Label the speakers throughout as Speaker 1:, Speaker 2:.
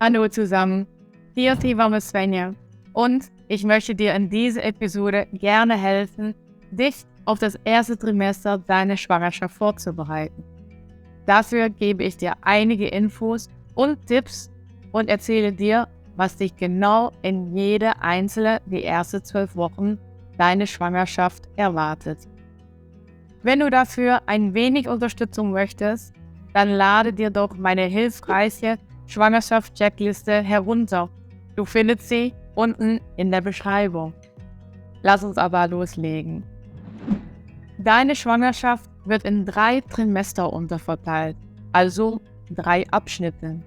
Speaker 1: Hallo zusammen, hier ist Hebamme Svenja und ich möchte dir in dieser Episode gerne helfen, dich auf das erste Trimester deiner Schwangerschaft vorzubereiten. Dafür gebe ich dir einige Infos und Tipps und erzähle dir, was dich genau in jede einzelne die ersten 12 Wochen deiner Schwangerschaft erwartet. Wenn du dafür ein wenig Unterstützung möchtest, dann lade dir doch meine hilfreiche Schwangerschaftscheckliste herunter. Du findest sie unten in der Beschreibung. Lass uns aber loslegen. Deine Schwangerschaft wird in 3 Trimester unterverteilt, also 3 Abschnitte.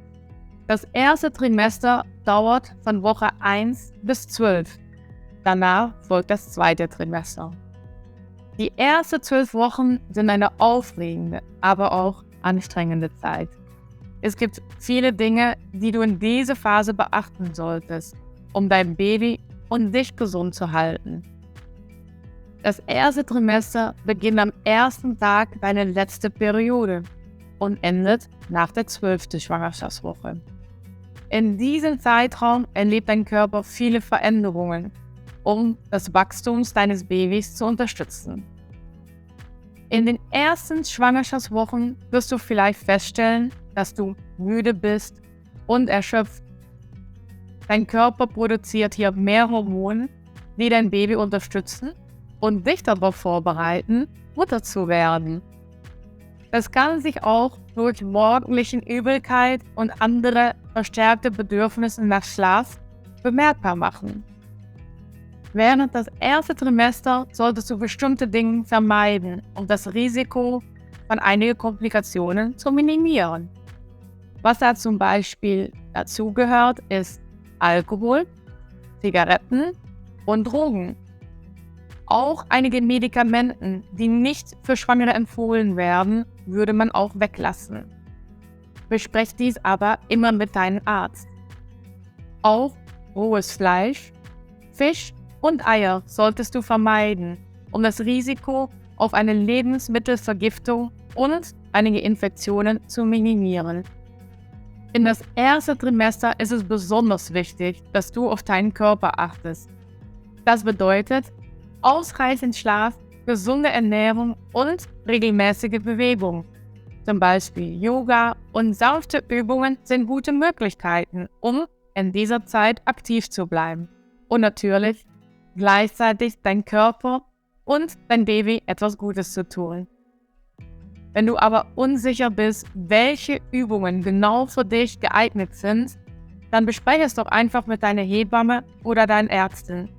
Speaker 1: Das erste Trimester dauert von Woche 1 bis 12. Danach folgt das zweite Trimester. Die ersten 12 Wochen sind eine aufregende, aber auch anstrengende Zeit. Es gibt viele Dinge, die du in dieser Phase beachten solltest, um dein Baby und dich gesund zu halten. Das erste Trimester beginnt am ersten Tag deiner letzten Periode und endet nach der 12. Schwangerschaftswoche. In diesem Zeitraum erlebt dein Körper viele Veränderungen, um das Wachstum deines Babys zu unterstützen. In den ersten Schwangerschaftswochen wirst du vielleicht feststellen, dass du müde bist und erschöpft. Dein Körper produziert hier mehr Hormone, die dein Baby unterstützen und dich darauf vorbereiten, Mutter zu werden. Das kann sich auch durch morgendliche Übelkeit und andere verstärkte Bedürfnisse nach Schlaf bemerkbar machen. Während des ersten Trimesters solltest du bestimmte Dinge vermeiden, um das Risiko von einigen Komplikationen zu minimieren. Was da zum Beispiel dazugehört, ist Alkohol, Zigaretten und Drogen. Auch einige Medikamente, die nicht für Schwangere empfohlen werden, würde man auch weglassen. Bespreche dies aber immer mit deinem Arzt. Auch rohes Fleisch, Fisch und Eier solltest du vermeiden, um das Risiko auf eine Lebensmittelvergiftung und einige Infektionen zu minimieren. In das erste Trimester ist es besonders wichtig, dass du auf deinen Körper achtest. Das bedeutet ausreichend Schlaf, gesunde Ernährung und regelmäßige Bewegung. Zum Beispiel Yoga und sanfte Übungen sind gute Möglichkeiten, um in dieser Zeit aktiv zu bleiben. Und natürlich gleichzeitig dein Körper und dein Baby etwas Gutes zu tun. Wenn du aber unsicher bist, welche Übungen genau für dich geeignet sind, dann bespreche es doch einfach mit deiner Hebamme oder deiner Ärztin.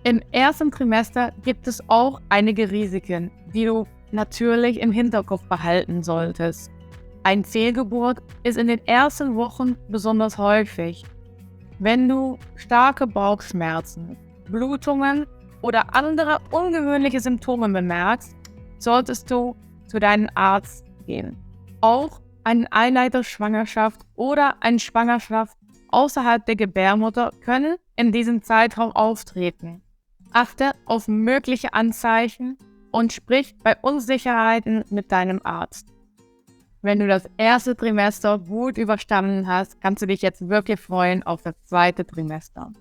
Speaker 1: Im ersten Trimester gibt es auch einige Risiken, die du natürlich im Hinterkopf behalten solltest. Eine Fehlgeburt ist in den ersten Wochen besonders häufig. Wenn du starke Bauchschmerzen, Blutungen oder andere ungewöhnliche Symptome bemerkst, solltest du zu deinem Arzt gehen. Auch eine Eileiterschwangerschaft oder eine Schwangerschaft außerhalb der Gebärmutter können in diesem Zeitraum auftreten. Achte auf mögliche Anzeichen und sprich bei Unsicherheiten mit deinem Arzt. Wenn du das erste Trimester gut überstanden hast, kannst du dich jetzt wirklich freuen auf das zweite Trimester.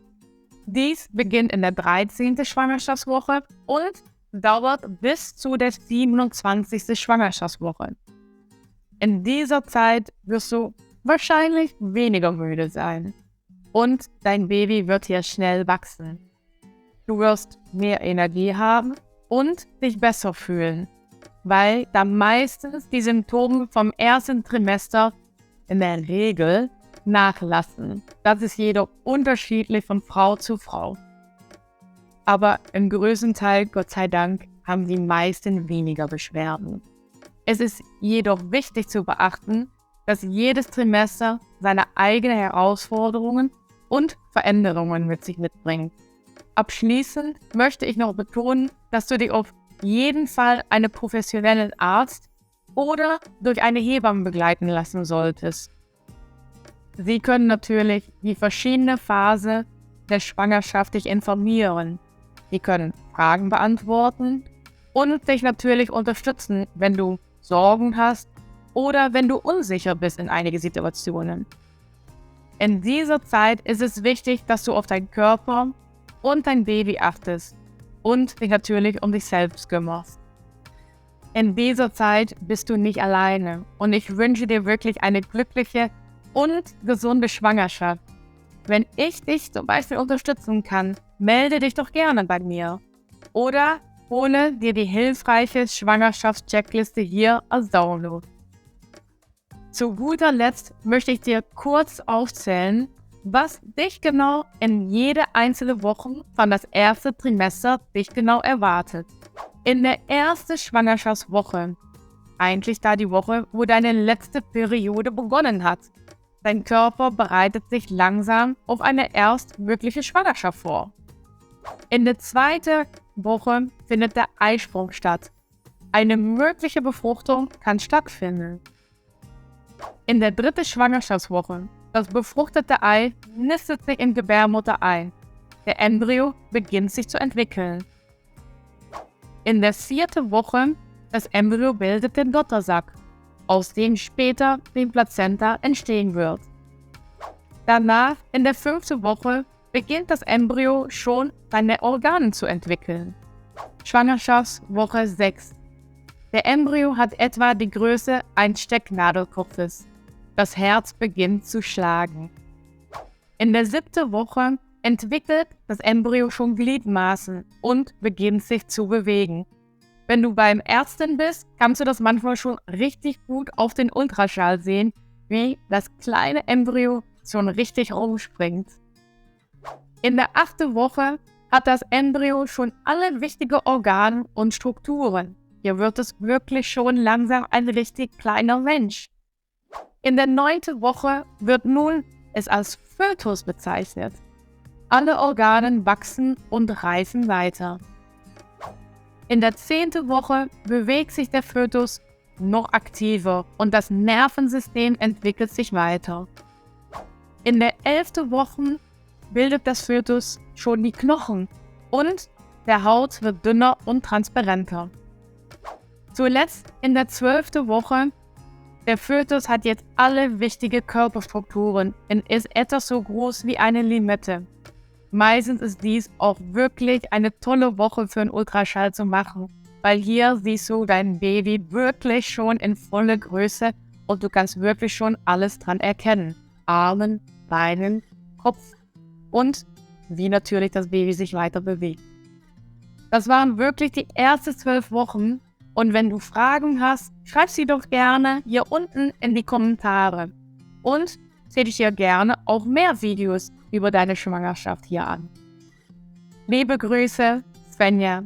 Speaker 1: Dies beginnt in der 13. Schwangerschaftswoche und dauert bis zu der 27. Schwangerschaftswoche. In dieser Zeit wirst du wahrscheinlich weniger müde sein und dein Baby wird hier schnell wachsen. Du wirst mehr Energie haben und dich besser fühlen, weil da meistens die Symptome vom ersten Trimester in der Regel nachlassen. Das ist jedoch unterschiedlich von Frau zu Frau. Aber im größten Teil, Gott sei Dank, haben die meisten weniger Beschwerden. Es ist jedoch wichtig zu beachten, dass jedes Trimester seine eigenen Herausforderungen und Veränderungen mit sich mitbringt. Abschließend möchte ich noch betonen, dass du dich auf jeden Fall einen professionellen Arzt oder durch eine Hebamme begleiten lassen solltest. Sie können natürlich die verschiedenen Phasen der Schwangerschaft dich informieren. Sie können Fragen beantworten und dich natürlich unterstützen, wenn du Sorgen hast oder wenn du unsicher bist in einigen Situationen. In dieser Zeit ist es wichtig, dass du auf deinen Körper und dein Baby achtest und dich natürlich um dich selbst kümmerst. In dieser Zeit bist du nicht alleine und ich wünsche dir wirklich eine glückliche und gesunde Schwangerschaft. Wenn ich dich zum Beispiel unterstützen kann, melde dich doch gerne bei mir oder hole dir die hilfreiche Schwangerschaftscheckliste hier als Download. Zu guter Letzt möchte ich dir kurz aufzählen, was dich genau in jede einzelne Woche von das erste Trimester dich genau erwartet. In der ersten Schwangerschaftswoche, eigentlich da die Woche, wo deine letzte Periode begonnen hat. Dein Körper bereitet sich langsam auf eine erstmögliche Schwangerschaft vor. In der zweiten Woche findet der Eisprung statt. Eine mögliche Befruchtung kann stattfinden. In der dritten Schwangerschaftswoche, das befruchtete Ei nistet sich in Gebärmutter ein. Der Embryo beginnt sich zu entwickeln. In der vierten Woche, das Embryo bildet den Dottersack, aus dem später die Plazenta entstehen wird. Danach, in der 5. Woche, beginnt das Embryo schon seine Organe zu entwickeln. Schwangerschaftswoche 6. Der Embryo hat etwa die Größe eines Stecknadelkopfes. Das Herz beginnt zu schlagen. In der 7. Woche entwickelt das Embryo schon Gliedmaßen und beginnt sich zu bewegen. Wenn du beim Ärztin bist, kannst du das manchmal schon richtig gut auf den Ultraschall sehen, wie das kleine Embryo schon richtig rumspringt. In der 8. Woche hat das Embryo schon alle wichtigen Organe und Strukturen. Hier wird es wirklich schon langsam ein richtig kleiner Mensch. In der 9. Woche wird nun es als Fötus bezeichnet. Alle Organe wachsen und reifen weiter. In der 10. Woche bewegt sich der Fötus noch aktiver und das Nervensystem entwickelt sich weiter. In der 11. Woche bildet das Fötus schon die Knochen und der Haut wird dünner und transparenter. Zuletzt in der 12. Woche, der Fötus hat jetzt alle wichtigen Körperstrukturen und ist etwa so groß wie eine Limette. Meistens ist dies auch wirklich eine tolle Woche für einen Ultraschall zu machen, weil hier siehst du dein Baby wirklich schon in voller Größe und du kannst wirklich schon alles dran erkennen. Armen, Beinen, Kopf und wie natürlich das Baby sich weiter bewegt. Das waren wirklich die ersten 12 Wochen und wenn du Fragen hast, schreib sie doch gerne hier unten in die Kommentare und sehe dich hier gerne auch mehr Videos über deine Schwangerschaft hier an. Liebe Grüße, Svenja.